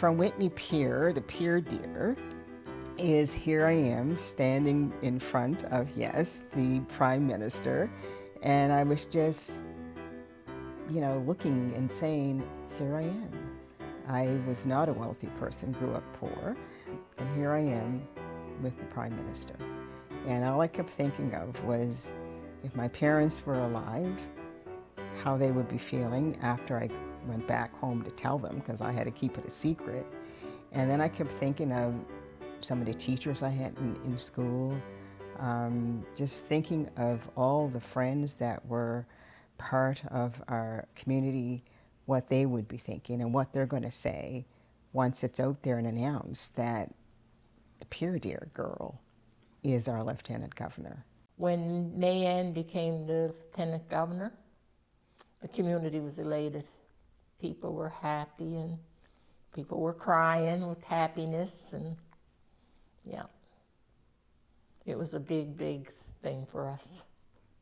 from Whitney Pier, the Pier Deer, is here I am standing in front of, yes, the Prime Minister, and I was just, looking and saying, here I am. I was not a wealthy person, grew up poor, and here I am with the Prime Minister. And all I kept thinking of was, if my parents were alive, how they would be feeling after I went back home to tell them, because I had to keep it a secret. And then I kept thinking of some of the teachers I had in school, just thinking of all the friends that were part of our community, what they would be thinking and what they're going to say once it's out there and announced that the Pier Deer girl is our Lieutenant Governor. When Mayanne became the Lieutenant Governor, the community was elated. People were happy and people were crying with happiness, and yeah, it was a big, big thing for us.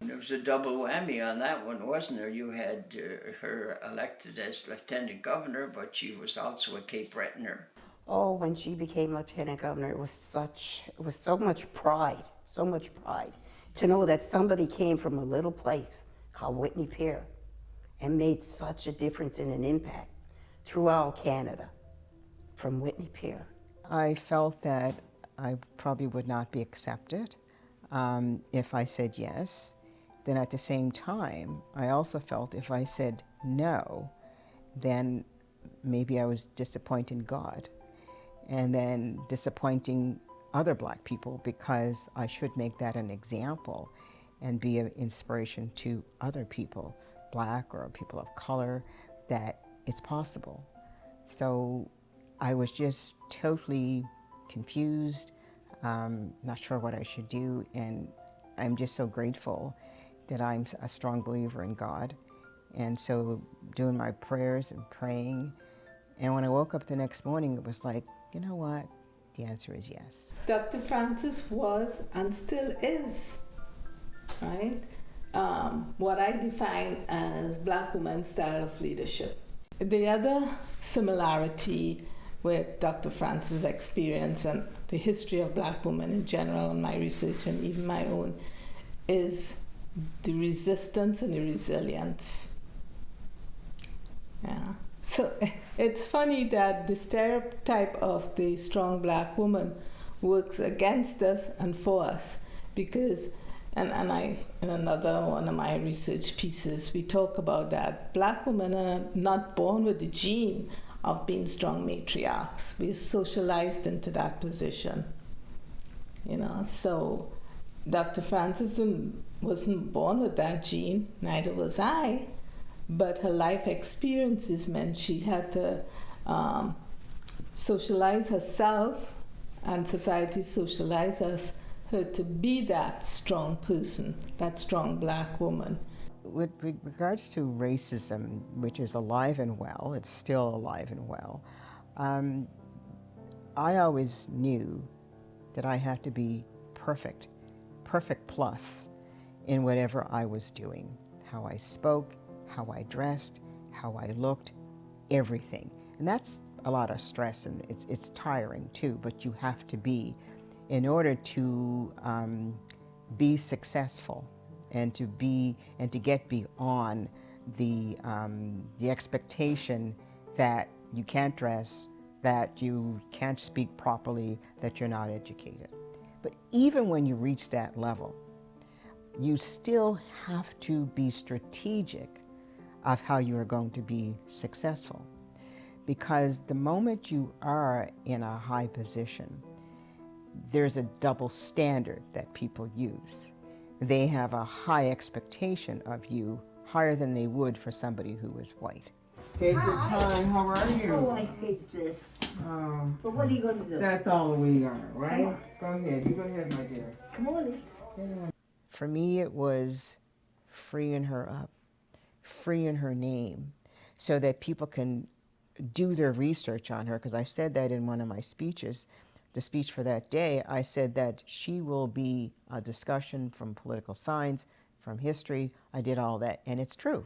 There was a double whammy on that one, wasn't there? You had her elected as Lieutenant Governor, but she was also a Cape Bretoner. Oh, when she became Lieutenant Governor, it was so much pride to know that somebody came from a little place called Whitney Pier and made such a difference and an impact throughout Canada from Whitney Pier. I felt that I probably would not be accepted if I said yes. Then at the same time, I also felt if I said no, then maybe I was disappointing God, and then disappointing other Black people, because I should make that an example and be an inspiration to other people, Black or people of color, that it's possible. So I was just totally confused, not sure what I should do, and I'm just so grateful that I'm a strong believer in God. And so doing my prayers and praying, and when I woke up the next morning, it was like, you know what? The answer is yes. Dr. Francis was and still is, right? What I define as Black woman's style of leadership. The other similarity with Dr. Francis' experience and the history of Black women in general, in my research and even my own, is the resistance and the resilience. Yeah. So it's funny that the stereotype of the strong Black woman works against us and for us, because, and I, in another one of my research pieces, we talk about that Black women are not born with the gene of being strong matriarchs. We're socialized into that position. So Dr. Francis wasn't born with that gene, neither was I, but her life experiences meant she had to socialize herself, and society socialized her to be that strong person, that strong Black woman. With regards to racism, which is alive and well, it's still alive and well, I always knew that I had to be perfect plus in whatever I was doing. How I spoke, how I dressed, how I looked, everything. And that's a lot of stress, and it's tiring too, but you have to be in order to be successful and to get beyond the expectation that you can't dress, that you can't speak properly, that you're not educated. But even when you reach that level, you still have to be strategic of how you are going to be successful. Because the moment you are in a high position, there's a double standard that people use. They have a high expectation of you, higher than they would for somebody who is white. Take your time. How are you? Oh, I hate this. Oh, But what are you going to do? that's all we are, right? Go ahead. You go ahead, my dear. Come on. Yeah. For me, it was freeing her up, freeing her name, so that people can do their research on her. Because I said that in one of my speeches, the speech for that day, I said that she will be a discussion from political science, from history. I did all that, and it's true.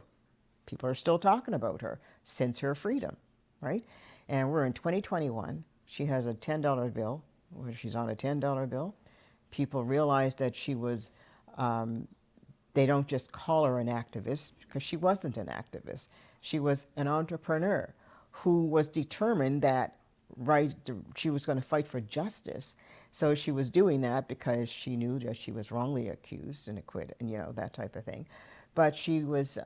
People are still talking about her since her freedom, right? And we're in 2021. She has a $10 bill, where she's on a $10 bill. People realize that she was, they don't just call her an activist, because she wasn't an activist. She was an entrepreneur who was determined that she was going to fight for justice. So she was doing that because she knew that she was wrongly accused and acquitted, and that type of thing. But she was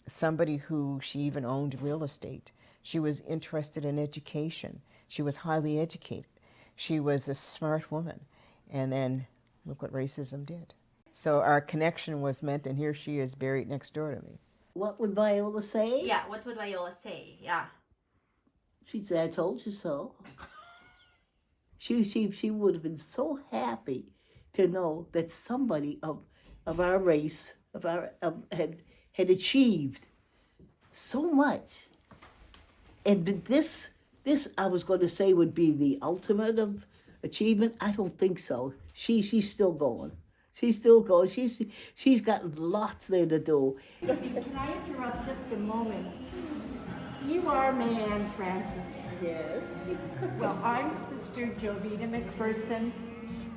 somebody who, she even owned real estate. She was interested in education. She was highly educated. She was a smart woman. And then look what racism did. So our connection was meant, and here she is buried next door to me. What would Viola say? Yeah, what would Viola say? Yeah. She'd say, I told you so. She would have been so happy to know that somebody of our race, had achieved so much. And this I was going to say would be the ultimate of achievement. I don't think so. She's still going. She's still going. She's got lots there to do. Can I interrupt just a moment? You are May Ann Francis. Yes. Well, I'm Sister Jovita McPherson,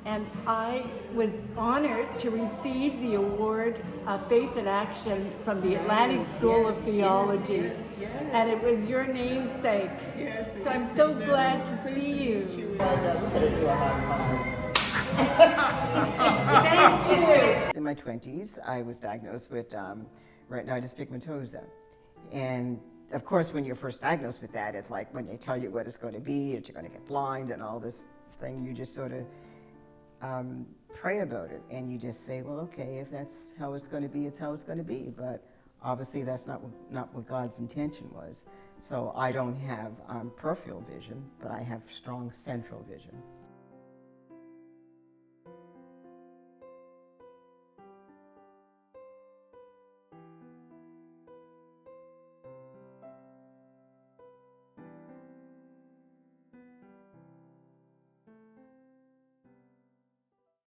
and I was honored to receive the award of Faith in Action from the Atlantic School of Theology. And it was your namesake. So I'm so glad to see you. Thank you. In my 20s, I was diagnosed with retinitis pigmentosa. And of course, when you're first diagnosed with that, it's like when they tell you what it's going to be, that you're going to get blind and all this thing, you just sort of pray about it. And you just say, well, okay, if that's how it's going to be, it's how it's going to be. But obviously, that's not what God's intention was. So I don't have peripheral vision, but I have strong central vision.